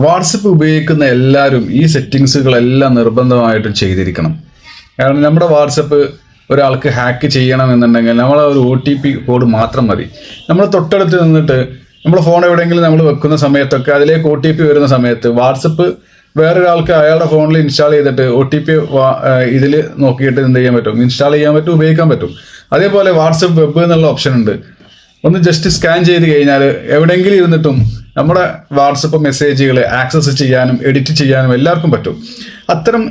WhatsApp ഉപയോഗിക്കുന്ന എല്ലാവരും ഈ സെറ്റിങ്സുകളെല്ലാം നിർബന്ധമായിട്ടും ചെയ്തിരിക്കണം. കാരണം നമ്മുടെ വാട്സപ്പ് ഒരാൾക്ക് ഹാക്ക് ചെയ്യണമെന്നുണ്ടെങ്കിൽ നമ്മൾ ഒരു OTP കോഡ് മാത്രം മതി. നമ്മൾ തൊട്ടടുത്ത് നിന്നിട്ട് നമ്മുടെ ഫോൺ എവിടെയെങ്കിലും നമ്മൾ വെക്കുന്ന സമയത്തൊക്കെ അതിലേക്ക് OTP വരുന്ന സമയത്ത് വാട്സപ്പ് വേറൊരാൾക്ക് അയാളുടെ ഫോണിൽ ഇൻസ്റ്റാൾ ചെയ്തിട്ട് OTP ഇതിൽ നോക്കിയിട്ട് എന്ത് ചെയ്യാൻ പറ്റും, ഇൻസ്റ്റാൾ ചെയ്യാൻ പറ്റും, ഉപയോഗിക്കാൻ പറ്റും. അതേപോലെ വാട്സപ്പ് വെബ് എന്നുള്ള ഓപ്ഷൻ ഉണ്ട്. ഒന്ന് ജസ്റ്റ് സ്കാൻ ചെയ്ത് കഴിഞ്ഞാൽ എവിടെയെങ്കിലും ഇരുന്നിട്ടും നമ്മുടെ വാട്സപ്പ് മെസ്സേജുകൾ ആക്സസ് ചെയ്യാനും എഡിറ്റ് ചെയ്യാനും എല്ലാവർക്കും പറ്റും. അത്തരം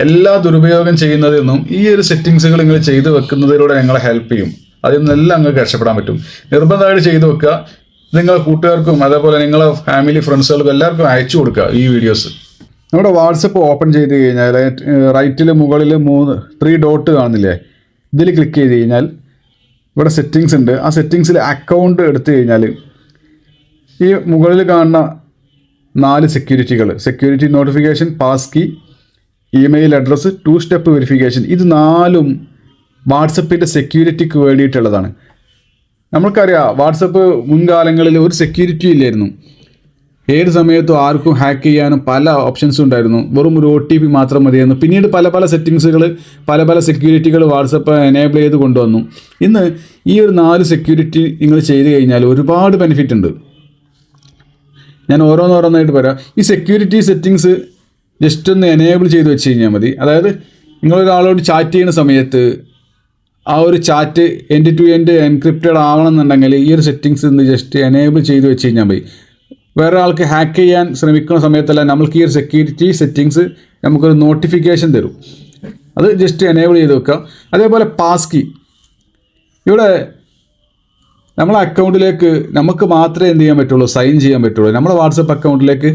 എല്ലാ ദുരുപയോഗം ചെയ്യുന്നതിൽ നിന്നും ഈ ഒരു സെറ്റിങ്സുകൾ നിങ്ങൾ ചെയ്തു വെക്കുന്നതിലൂടെ നിങ്ങളെ ഹെൽപ്പ് ചെയ്യും. അതിൽ നിന്നെല്ലാം നിങ്ങൾക്ക് രക്ഷപ്പെടാൻ പറ്റും. നിർബന്ധമായിട്ട് ചെയ്തു വെക്കുക. നിങ്ങളെ കൂട്ടുകാർക്കും അതേപോലെ നിങ്ങളെ ഫാമിലി ഫ്രണ്ട്സുകൾക്കും എല്ലാവർക്കും അയച്ചു കൊടുക്കുക ഈ വീഡിയോസ്. നമ്മുടെ വാട്സപ്പ് ഓപ്പൺ ചെയ്ത് കഴിഞ്ഞാൽ റൈറ്റിൽ മുകളിൽ 3 ഡോട്ട് കാണുന്നില്ലേ, ഇതിൽ ക്ലിക്ക് ചെയ്ത് കഴിഞ്ഞാൽ ഇവിടെ സെറ്റിങ്സ് ഉണ്ട്. ആ സെറ്റിങ്സിൽ അക്കൗണ്ട് എടുത്തു കഴിഞ്ഞാൽ ഈ മുകളിൽ കാണുന്ന 4 security notification, pass key, email address, 2 step verification, ഇത് 4ഉം വാട്സപ്പിൻ്റെ സെക്യൂരിറ്റിക്ക് വേണ്ടിയിട്ടുള്ളതാണ്. നമ്മൾക്കറിയാം വാട്സപ്പ് മുൻകാലങ്ങളിൽ ഒരു സെക്യൂരിറ്റി ഇല്ലായിരുന്നു. ഏത് സമയത്തും ആർക്കും ഹാക്ക് ചെയ്യാനും പല ഓപ്ഷൻസും ഉണ്ടായിരുന്നു. വെറും ഒരു OTP മാത്രം മതിയായിരുന്നു. പിന്നീട് പല സെറ്റിങ്സുകൾ പല സെക്യൂരിറ്റികൾ വാട്സപ്പ് എനേബിൾ ചെയ്ത് കൊണ്ടുവന്നു. ഇന്ന് ഈ ഒരു 4 സെക്യൂരിറ്റി നിങ്ങൾ ചെയ്ത് കഴിഞ്ഞാൽ ഒരുപാട് ബെനിഫിറ്റ് ഉണ്ട്. ഞാൻ ഓരോന്നായിട്ട് പറയാം. ഈ സെക്യൂരിറ്റി സെറ്റിങ്സ് ജസ്റ്റ് ഒന്ന് എനേബിൾ ചെയ്ത് വെച്ച് കഴിഞ്ഞാൽ മതി. അതായത് നിങ്ങളൊരാളോട് ചാറ്റ് ചെയ്യുന്ന സമയത്ത് ആ ഒരു chat end to end encrypted ആവണമെന്നുണ്ടെങ്കിൽ ഈ ഒരു സെറ്റിങ്സ് ഒന്ന് ജസ്റ്റ് എനേബിൾ ചെയ്ത് വെച്ച് കഴിഞ്ഞാൽ മതി. വേറെ ആൾക്ക് ഹാക്ക് ചെയ്യാൻ ശ്രമിക്കുന്ന സമയത്തല്ല നമ്മൾക്ക് ഈ ഒരു സെക്യൂരിറ്റി സെറ്റിങ്സ് നമുക്കൊരു നോട്ടിഫിക്കേഷൻ തരും. അത് ജസ്റ്റ് എനേബിൾ ചെയ്ത് വെക്കുക. അതേപോലെ പാസ് കീ, ഇവിടെ നമ്മളെ അക്കൗണ്ടിലേക്ക് നമുക്ക് മാത്രമേ എന്ത് ചെയ്യാൻ പറ്റുള്ളൂ, സൈൻ ചെയ്യാൻ പറ്റുള്ളൂ. നമ്മുടെ വാട്സപ്പ് അക്കൗണ്ടിലേക്ക്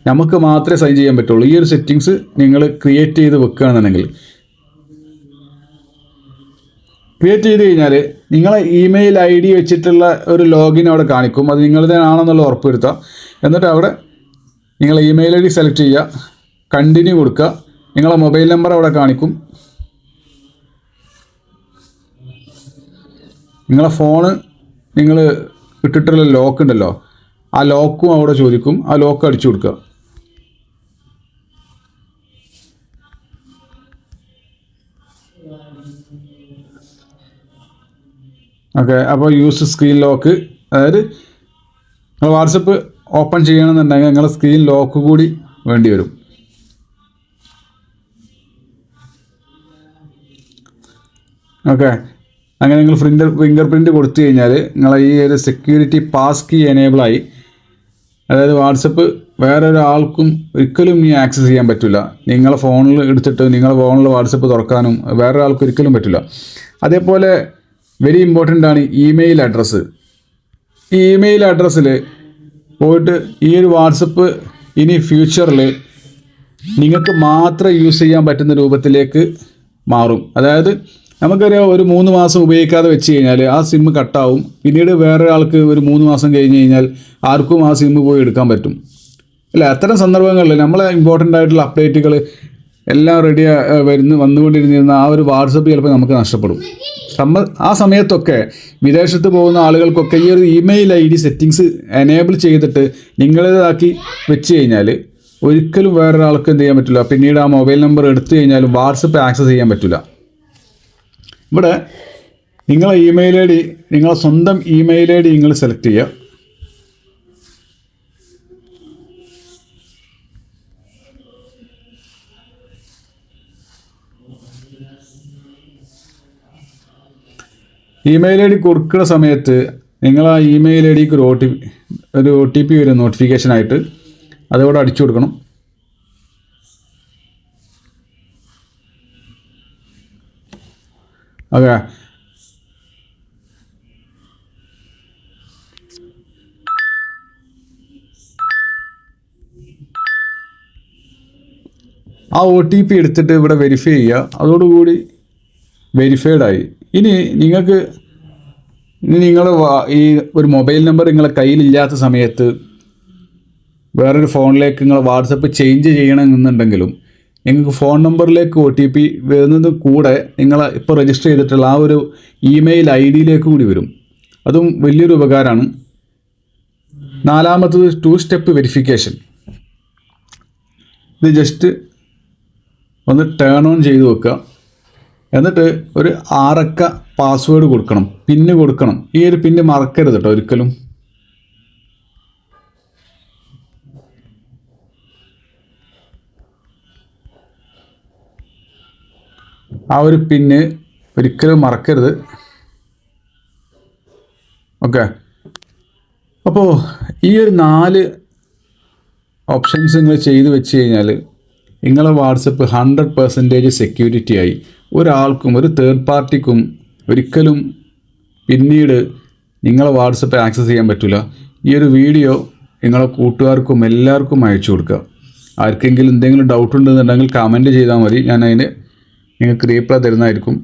നമുക്ക് മാത്രമേ സൈൻ ചെയ്യാൻ പറ്റുള്ളൂ. ഈ ഒരു സെറ്റിങ്സ് നിങ്ങൾ ക്രിയേറ്റ് ചെയ്ത് വെക്കുകയാണെന്നുണ്ടെങ്കിൽ, ക്രിയേറ്റ് ചെയ്ത് കഴിഞ്ഞാൽ നിങ്ങളെ ഇമെയിൽ ID വെച്ചിട്ടുള്ള ഒരു ലോഗിൻ അവിടെ കാണിക്കും. അത് നിങ്ങളുടെ ആണെന്നുള്ള ഉറപ്പ് വരുത്തുക. എന്നിട്ട് അവിടെ നിങ്ങളെ ഇമെയിൽ ID സെലക്ട് ചെയ്യുക, കണ്ടിന്യൂ കൊടുക്കുക. നിങ്ങളെ മൊബൈൽ നമ്പർ അവിടെ കാണിക്കും. നിങ്ങളെ ഫോണ് നിങ്ങൾ ഇട്ടിട്ടുള്ള ലോക്ക് ഉണ്ടല്ലോ, ആ ലോക്കും അവിടെ ചോദിക്കും. ആ ലോക്ക് അടിച്ചു കൊടുക്കുക. ഓക്കെ, അപ്പോൾ യൂസ് സ്ക്രീൻ ലോക്ക്, അതായത് നിങ്ങൾ വാട്സപ്പ് ഓപ്പൺ ചെയ്യണമെന്നുണ്ടെങ്കിൽ നിങ്ങളെ സ്ക്രീൻ ലോക്ക് കൂടി വേണ്ടി വരും. ഓക്കെ, അങ്ങനെ നിങ്ങൾ ഫിംഗർ പ്രിൻറ്റ് കൊടുത്തു കഴിഞ്ഞാൽ നിങ്ങളെ ഈ ഒരു സെക്യൂരിറ്റി പാസ് കീ എനേബിളായി. അതായത് വാട്സപ്പ് വേറൊരാൾക്കും ഒരിക്കലും ഇനി ആക്സസ് ചെയ്യാൻ പറ്റില്ല. നിങ്ങളെ ഫോണിൽ എടുത്തിട്ട് നിങ്ങളെ ഫോണിൽ വാട്സപ്പ് തുറക്കാനും വേറൊരാൾക്ക് ഒരിക്കലും പറ്റില്ല. അതേപോലെ വെരി ഇമ്പോർട്ടൻ്റ് ആണ് ഇമെയിൽ അഡ്രസ്സ്. ഈ ഇമെയിൽ അഡ്രസ്സിൽ പോയിട്ട് ഈ ഒരു വാട്സപ്പ് ഇനി ഫ്യൂച്ചറിൽ നിങ്ങൾക്ക് മാത്രം യൂസ് ചെയ്യാൻ പറ്റുന്ന രൂപത്തിലേക്ക് മാറും. അതായത് നമുക്കറിയാം, ഒരു 3 മാസം ഉപയോഗിക്കാതെ വെച്ച് കഴിഞ്ഞാൽ ആ സിം കട്ടാവും. പിന്നീട് വേറെ ആൾക്ക് ഒരു 3 മാസം കഴിഞ്ഞ് കഴിഞ്ഞാൽ ആർക്കും ആ സിം പോയി എടുക്കാൻ പറ്റും അല്ല. അത്തരം സന്ദർഭങ്ങളിൽ നമ്മളെ ഇമ്പോർട്ടൻ്റ് ആയിട്ടുള്ള അപ്ഡേറ്റുകൾ എല്ലാം റെഡി വന്നുകൊണ്ടിരുന്നിരുന്ന ആ ഒരു വാട്സപ്പ് ചിലപ്പോൾ നമുക്ക് നഷ്ടപ്പെടും. ആ സമയത്തൊക്കെ വിദേശത്ത് പോകുന്ന ആളുകൾക്കൊക്കെ ഈ ഒരു ഇമെയിൽ ID സെറ്റിങ്സ് എനേബിൾ ചെയ്തിട്ട് നിങ്ങളേതാക്കി വെച്ച് കഴിഞ്ഞാൽ ഒരിക്കലും വേറൊരാൾക്ക് എന്ത് ചെയ്യാൻ പറ്റില്ല. പിന്നീട് ആ മൊബൈൽ നമ്പർ എടുത്തു കഴിഞ്ഞാലും വാട്സപ്പ് ആക്സസ് ചെയ്യാൻ പറ്റില്ല. ഇവിടെ നിങ്ങളെ ഇമെയിൽ ID, നിങ്ങളെ സ്വന്തം ഇമെയിൽ ID നിങ്ങൾ സെലക്ട് ചെയ്യുക. ഇമെയിൽ ID കൊടുക്കുന്ന സമയത്ത് നിങ്ങൾ ആ ഇമെയിൽ IDക്ക് ഒരു OTP വരും നോട്ടിഫിക്കേഷനായിട്ട്. അതവിടെ അടിച്ചു കൊടുക്കണം. ഓക്കെ, ആ OTP എടുത്തിട്ട് ഇവിടെ വെരിഫൈ ചെയ്യുക. അതോടുകൂടി വെരിഫൈഡായി. ഇനി നിങ്ങൾ ഈ ഒരു മൊബൈൽ നമ്പർ നിങ്ങളെ കയ്യിലില്ലാത്ത സമയത്ത് വേറൊരു ഫോണിലേക്ക് നിങ്ങൾ വാട്സപ്പ് ചേഞ്ച് ചെയ്യണമെന്നുണ്ടെങ്കിലും നിങ്ങൾക്ക് ഫോൺ നമ്പറിലേക്ക് OTP വരുന്നത് കൂടെ നിങ്ങൾ ഇപ്പോൾ രജിസ്റ്റർ ചെയ്തിട്ടുള്ള ആ ഒരു ഇമെയിൽ ID കൂടി വരും. അതും വലിയൊരു ഉപകാരമാണ്. 4-മത്തത് 2 സ്റ്റെപ്പ് വെരിഫിക്കേഷൻ. ഇത് ജസ്റ്റ് ഒന്ന് ടേൺ ഓൺ ചെയ്ത് വെക്കുക. എന്നിട്ട് ഒരു 6 അക്ക പാസ്വേഡ് കൊടുക്കണം, പിന്ന് കൊടുക്കണം. ഈ ഒരു പിന്ന് മറക്കരുത് കേട്ടോ ഒരിക്കലും. ആ ഒരു പിന്ന് ഒരിക്കലും മറക്കരുത്. ഓക്കെ. അപ്പോൾ ഈ ഒരു 4 ഓപ്ഷൻസ് നിങ്ങൾ ചെയ്ത് വെച്ച് കഴിഞ്ഞാൽ നിങ്ങളെ വാട്സപ്പ് 100% സെക്യൂരിറ്റി ആയി. ഒരാൾക്കും ഒരു തേർഡ് പാർട്ടിക്കും ഒരിക്കലും പിന്നീട് നിങ്ങളെ വാട്സപ്പ് ആക്സസ് ചെയ്യാൻ പറ്റില്ല. ഈ ഒരു വീഡിയോ നിങ്ങളെ കൂട്ടുകാർക്കും എല്ലാവർക്കും അയച്ചു കൊടുക്കുക. ആർക്കെങ്കിലും എന്തെങ്കിലും ഡൗട്ട് ഉണ്ടെന്നുണ്ടെങ്കിൽ കമൻറ്റ് ചെയ്താൽ മതി, ഞാൻ അതിന് നിങ്ങൾക്ക് റീപ്ലൈ തരുന്നതായിരിക്കും.